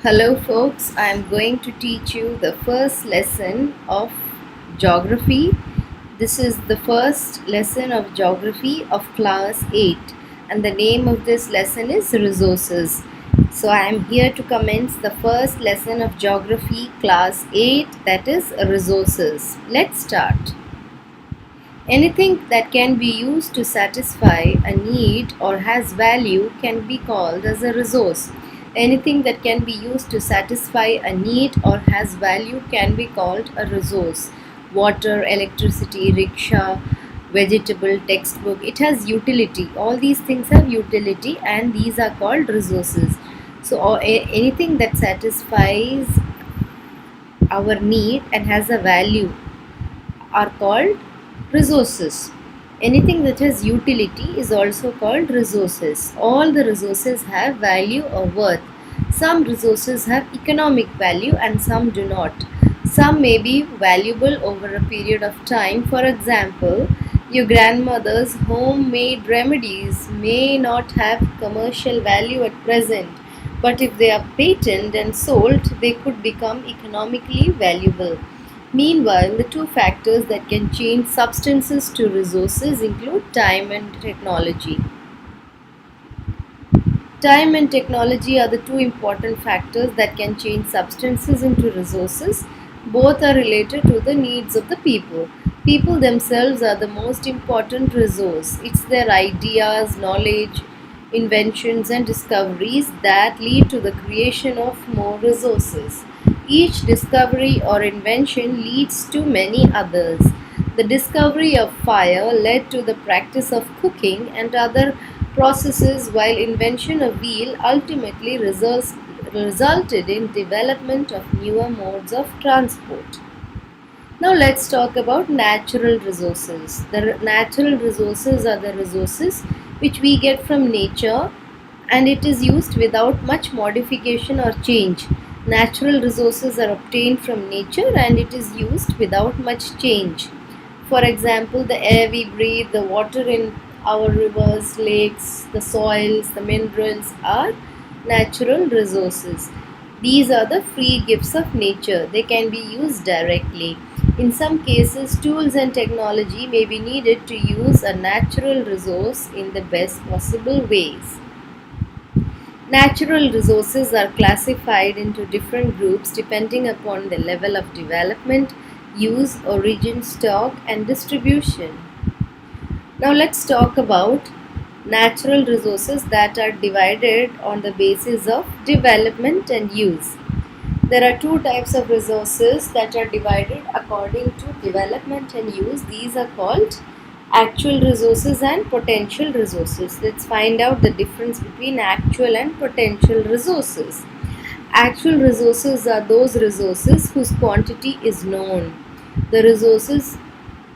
Hello, folks. I am going to teach you the first lesson of geography. This is the first lesson of geography of class 8, and the name of this lesson is resources. So, I am here to commence the first lesson of geography class 8, that is resources. Let's start. Anything that can be used to satisfy a need or has value can be called as a resource. Anything that can be used to satisfy a need or has value can be called a resource. Water, electricity, rickshaw, vegetable, textbook, it has utility. All these things have utility and these are called resources. So, anything that satisfies our need and has a value are called resources. Anything that has utility is also called resources. All the resources have value or worth. Some resources have economic value and some do not. Some may be valuable over a period of time. For example, your grandmother's homemade remedies may not have commercial value at present, but if they are patented and sold, they could become economically valuable. Meanwhile, the two factors that can change substances to resources include time and technology. Time and technology are the two important factors that can change substances into resources. Both are related to the needs of the people. People themselves are the most important resource. It's their ideas, knowledge, inventions, and discoveries that lead to the creation of more resources. Each discovery or invention leads to many others. The discovery of fire led to the practice of cooking and other processes, while invention of wheel ultimately resulted in development of newer modes of transport. Now let's talk about natural resources. The natural resources are the resources which we get from nature and it is used without much modification or change. Natural resources are obtained from nature and it is used without much change. For example, the air we breathe, the water in our rivers, lakes, the soils, the minerals are natural resources. These are the free gifts of nature. They can be used directly. In some cases, tools and technology may be needed to use a natural resource in the best possible ways. Natural resources are classified into different groups depending upon the level of development, use, origin, stock, and distribution. Now let's talk about natural resources that are divided on the basis of development and use. There are two types of resources that are divided according to development and use. These are called actual resources and potential resources. Let's find out the difference between actual and potential resources. Actual resources are those resources whose quantity is known. The resources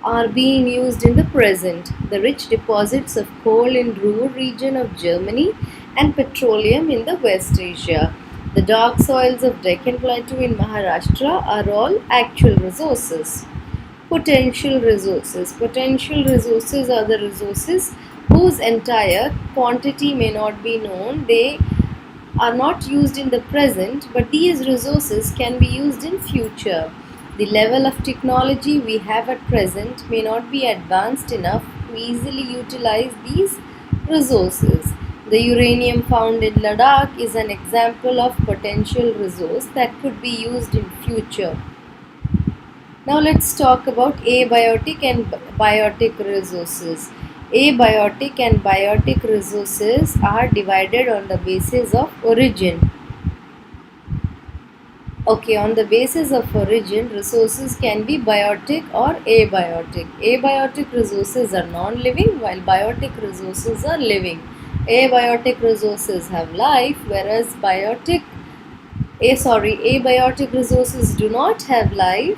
are being used in the present. The rich deposits of coal in Ruhr region of Germany and petroleum in the West Asia. The dark soils of Deccan Plateau in Maharashtra are all actual resources. Potential resources. Potential resources are the resources whose entire quantity may not be known. They are not used in the present, but these resources can be used in future. The level of technology we have at present may not be advanced enough to easily utilize these resources. The uranium found in Ladakh is an example of potential resource that could be used in future. Now let's talk about abiotic and biotic resources. Abiotic and biotic resources are divided on the basis of origin. Okay, on the basis of origin, resources can be biotic or abiotic. Abiotic resources are non-living while biotic resources are living. Abiotic resources have life whereas abiotic resources do not have life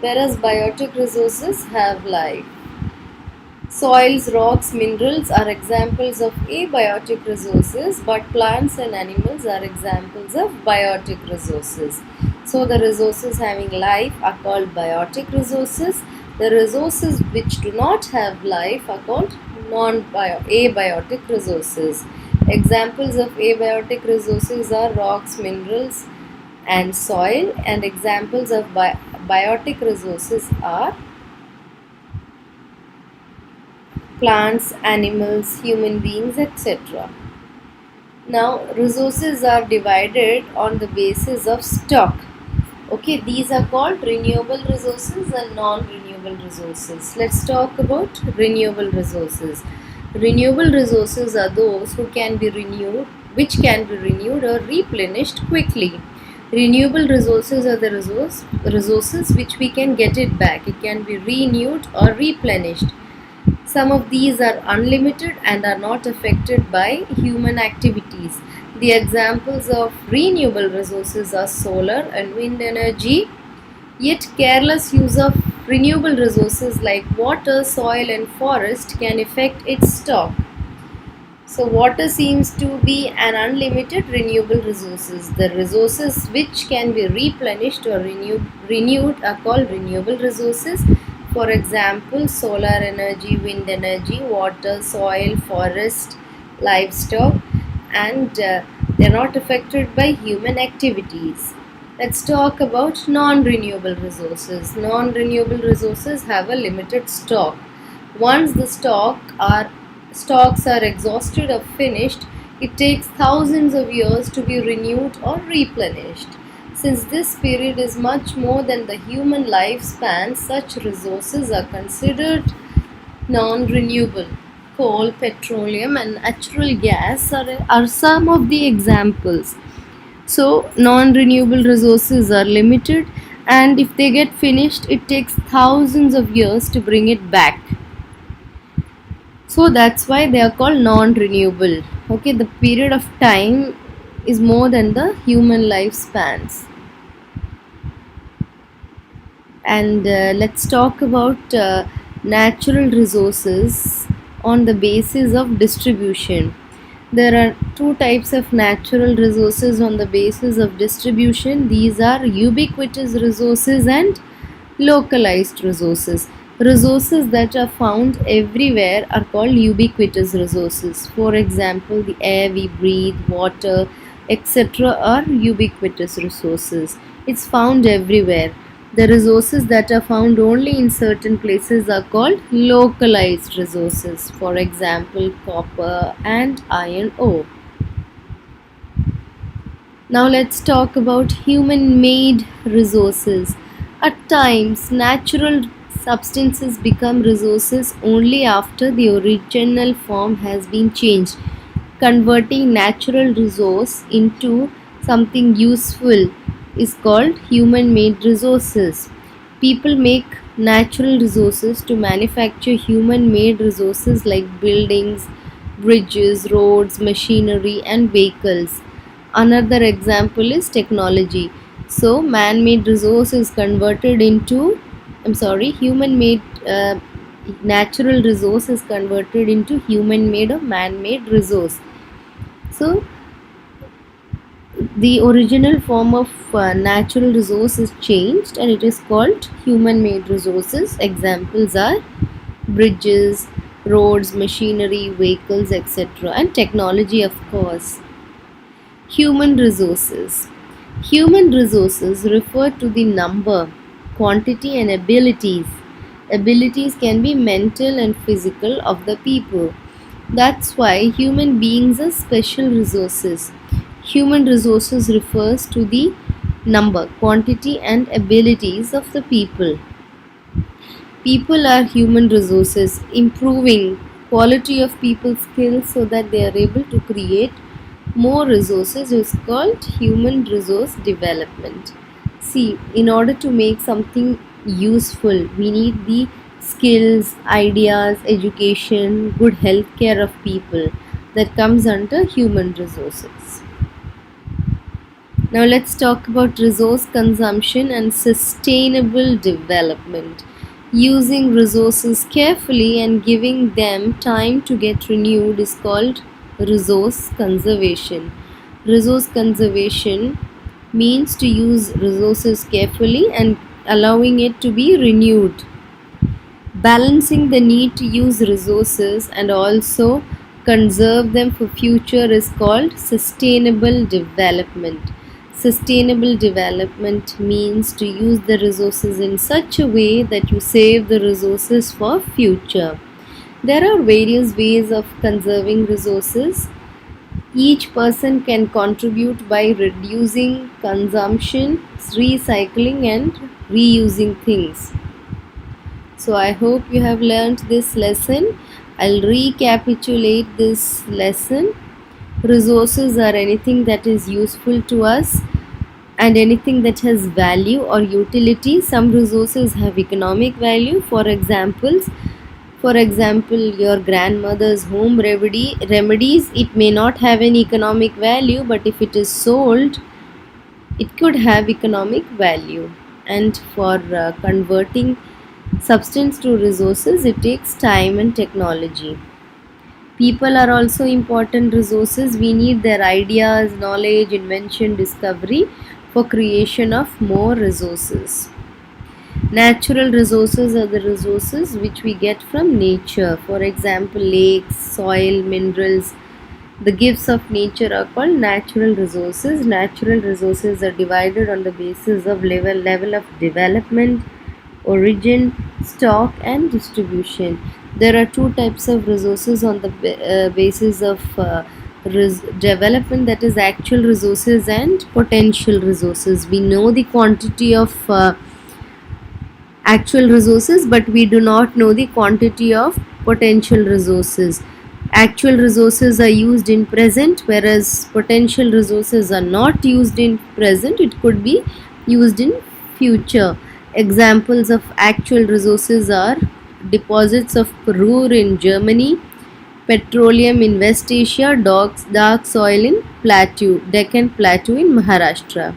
whereas biotic resources have life. Soils, rocks, minerals are examples of abiotic resources, but plants and animals are examples of biotic resources. So, the resources having life are called biotic resources. The resources which do not have life are called abiotic resources. Examples of abiotic resources are rocks, minerals, and soil, and examples of biotic resources are plants, animals, human beings, etc. Now, resources are divided on the basis of stock. Okay, these are called renewable resources and non-renewable resources. Let's talk about renewable resources. Renewable resources are those which can be renewed or replenished quickly. Renewable resources are the resources which we can get it back. It can be renewed or replenished. Some of these are unlimited and are not affected by human activities. The examples of renewable resources are solar and wind energy. Yet careless use of renewable resources like water, soil and forest can affect its stock. So water seems to be an unlimited renewable resources. The resources which can be replenished or renewed are called renewable resources. For example, solar energy, wind energy, water, soil, forest, livestock, and they are not affected by human activities. Let's talk about non-renewable resources. Non-renewable resources have a limited stock. Once the stocks are exhausted or finished, it takes thousands of years to be renewed or replenished. Since this period is much more than the human lifespan, such resources are considered non-renewable. Coal, petroleum and natural gas are some of the examples. So non-renewable resources are limited, and if they get finished, it takes thousands of years to bring it back. So that's why they are called non-renewable. Okay, the period of time is more than the human lifespans. And let's talk about natural resources on the basis of distribution. There are two types of natural resources on the basis of distribution. These are ubiquitous resources and localized resources. Resources that are found everywhere are called ubiquitous resources. For example, the air we breathe, water, etc. are ubiquitous resources. It's found everywhere. The resources that are found only in certain places are called localized resources. For example, copper and iron ore. Now let's talk about human-made resources. At times, natural substances become resources only after the original form has been changed. Converting natural resource into something useful is called human-made resources. People make natural resources to manufacture human-made resources like buildings, bridges, roads, machinery and vehicles. Another example is technology. So man-made resource is converted into, human-made natural resource is converted into human-made or man-made resource. So the original form of natural resource is changed and it is called human-made resources. Examples are bridges, roads, machinery, vehicles, etc. and technology, of course. Human resources. Human resources refer to the number, quantity and abilities. Abilities can be mental and physical of the people. That's why human beings are special resources. Human resources refers to the number, quantity and abilities of the people. People are human resources. Improving quality of people's skills so that they are able to create more resources is called human resource development. See, in order to make something useful, we need the skills, ideas, education, good health care of people. That comes under human resources. Now let's talk about resource consumption and sustainable development. Using resources carefully and giving them time to get renewed is called resource conservation. Resource conservation means to use resources carefully and allowing it to be renewed. Balancing the need to use resources and also conserve them for future is called sustainable development. Sustainable development means to use the resources in such a way that you save the resources for future. There are various ways of conserving resources. Each person can contribute by reducing consumption, recycling, and reusing things. So, I hope you have learned this lesson. I'll recapitulate this lesson. Resources are anything that is useful to us and anything that has value or utility. Some resources have economic value. For example, your grandmother's home remedies, it may not have any economic value, but if it is sold, it could have economic value. And for converting substance to resources, it takes time and technology. People are also important resources. We need their ideas, knowledge, invention, discovery for creation of more resources. Natural resources are the resources which we get from nature. For example, lakes, soil, minerals. The gifts of nature are called natural resources. Natural resources are divided on the basis of level of development, origin, stock, and distribution. There are two types of resources on the basis of development, that is actual resources and potential resources. We know the quantity of actual resources, but we do not know the quantity of potential resources. Actual resources are used in present, whereas potential resources are not used in present. It could be used in future. Examples of actual resources are deposits of Ruhr in Germany, petroleum in West Asia, dark soil in Deccan Plateau in Maharashtra.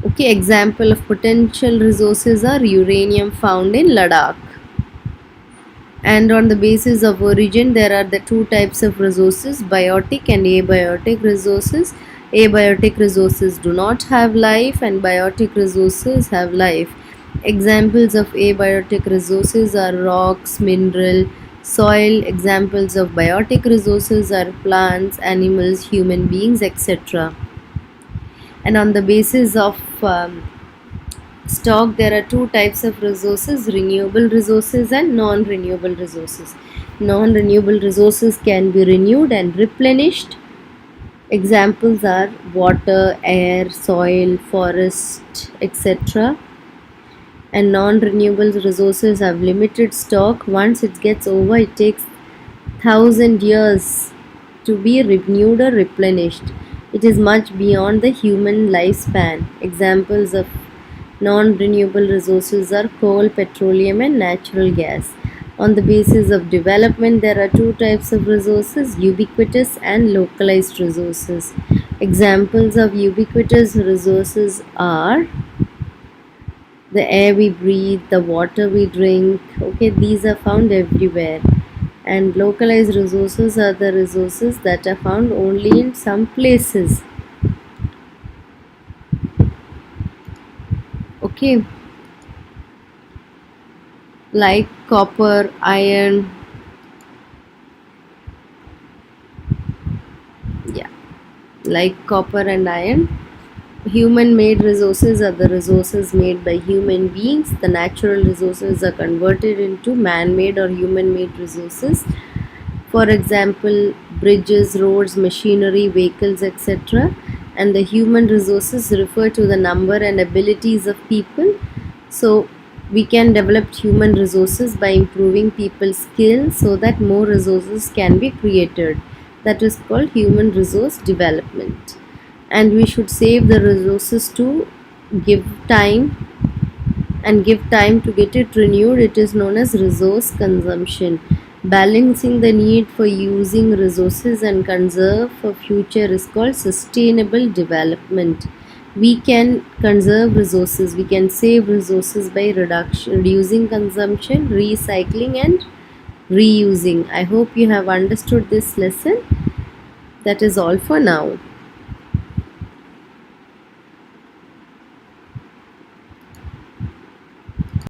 Okay, example of potential resources are uranium found in Ladakh. And on the basis of origin, there are the two types of resources, biotic and abiotic resources. Abiotic resources do not have life, and biotic resources have life. Examples of abiotic resources are rocks, mineral, soil. Examples of biotic resources are plants, animals, human beings, etc. And on the basis of stock, there are two types of resources: renewable resources and non-renewable resources. Non-renewable resources can be renewed and replenished. Examples are water, air, soil, forest, etc. And non-renewable resources have limited stock. Once it gets over, it takes 1,000 years to be renewed or replenished. It is much beyond the human lifespan. Examples of non-renewable resources are coal, petroleum, and natural gas. On the basis of development, there are two types of resources: ubiquitous and localized resources. Examples of ubiquitous resources are the air we breathe, the water we drink. Okay, these are found everywhere. And localized resources are the resources that are found only in some places. Okay, like copper, iron. Yeah, like copper and iron. Human made resources are the resources made by human beings. The natural resources are converted into man made or human made resources. For example, bridges, roads, machinery, vehicles, etc. And the human resources refer to the number and abilities of people. So, we can develop human resources by improving people's skills so that more resources can be created. That is called human resource development. And we should save the resources to give time give time to get it renewed. It is known as resource consumption. Balancing the need for using resources and conserve for future is called sustainable development. We can conserve resources, we can save resources by reducing consumption, recycling, and reusing. I hope you have understood this lesson. That is all for now.